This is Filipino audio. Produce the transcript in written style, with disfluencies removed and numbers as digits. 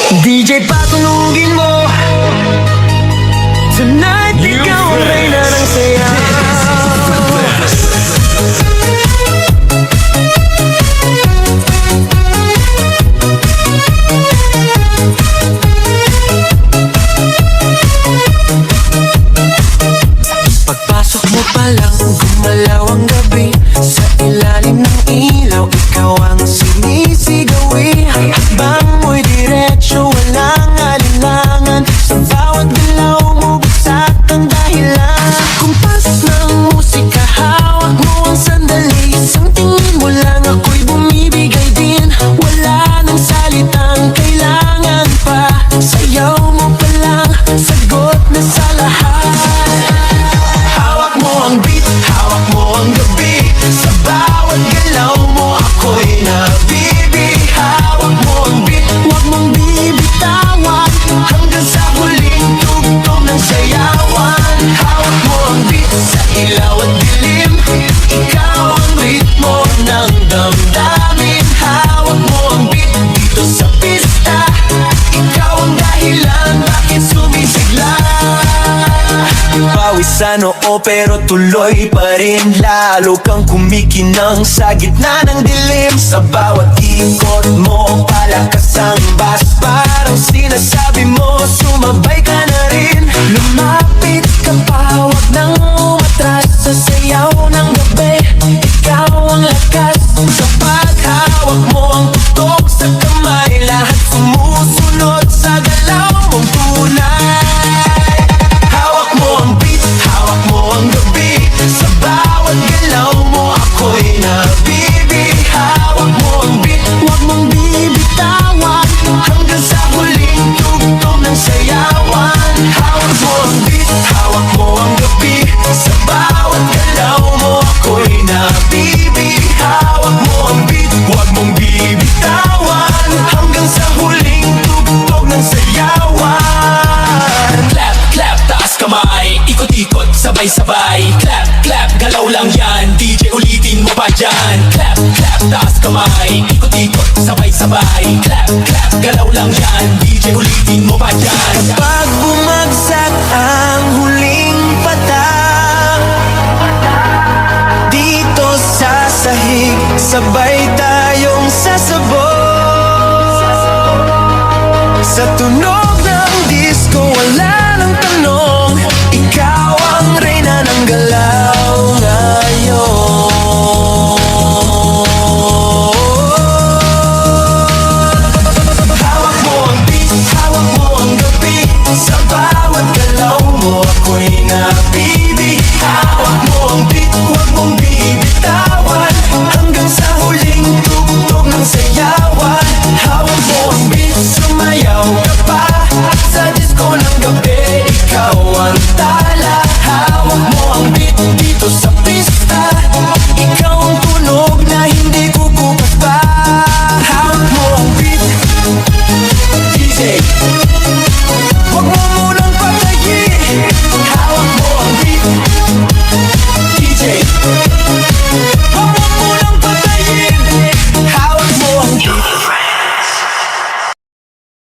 DJ patunugin mo tonight, ikaw ang reyna ng saya. Pagpasok mo pa lang, gumalaw ang gabi. Sa ilalim ng ilaw, ikaw ang sinisigawi. Hakbang mo'y diretsyo, walang alinlangan. Sa bawat galaw mo, bagsak ang dahilan. Kumpas ng musika, hawak mo ang sandali. Isang tingin mo lang, ako'y bumibigay din. Wala nang salitang kailangan pa. Sayaw mo pa lang, sagot na sa lahat. Hawak mo ang beat, hawak mo ang gabi. Sa bawat galaw mo, ako'y nabibi. Hawak mo ang beat, huwag mong bibitawan. Hanggang sa huling tugtog ng sayawan. Hawak mo ang beat, sa ilaw at dilim. Ikaw ang ritmo ng damdamin. Hawak mo ang beat, dito sa pista. Ikaw ang dahilan, bakit sumisigla. Pawisan oo pero tuloy pa rin. Lalo kang kumikinang sa gitna ng dilim. Sa bawat ikot mo, palakas ang bass. Parang sinasabi mo, sumabay ka na rin. Lumapit ka pa, huwag nang umatras. Sa sayaw ng gabi, ikaw ang lakas. Sa paghawak mo ang tutok sa kamay, lahat sumusunod sa galaw mong tunay. Hawak mo ang beat, hawak mo ang gabi. Sa bawat galaw mo, ako'y nabibi. Hawak mo ang beat, huwag mong bibitawan. Hanggang sa huling tugtog ng sayawan. Hawak mo ang beat, hawak mo ang gabi. Sa bawat galaw mo, ako'y nabibi. Hawak mo ang beat, huwag mong bibitawan. Hanggang sa huling tugtog ng sayawan. Clap, clap, taas kamay. Ikot-ikot, sabay-sabay. Clap, clap, galaw lang yan. DJ ulitin mo pa dyan. Clap, clap, taas kamay. Ikot-ikot, sabay-sabay. Clap, clap, galaw lang yan. DJ ulitin mo pa dyan. Pag bumagsak ang huling patak, dito sa sahig, sabay tayong sasabog. Sa tunog ng disco, wala nang tanong. Ikaw ang reyna ng galaw ngayon. Hawak mo ang beat, hawak mo ang gabi. Sa bawat galaw mo, ako'y nabibi. Hawak mo ang beat, huwag mong bibitawan. Hanggang sa huling tugtog ng sayawan. Hawak mo ang beat, sumayaw ka pa. Sa disco ng gabi, ikaw ang tala. Hawak mo ang beat,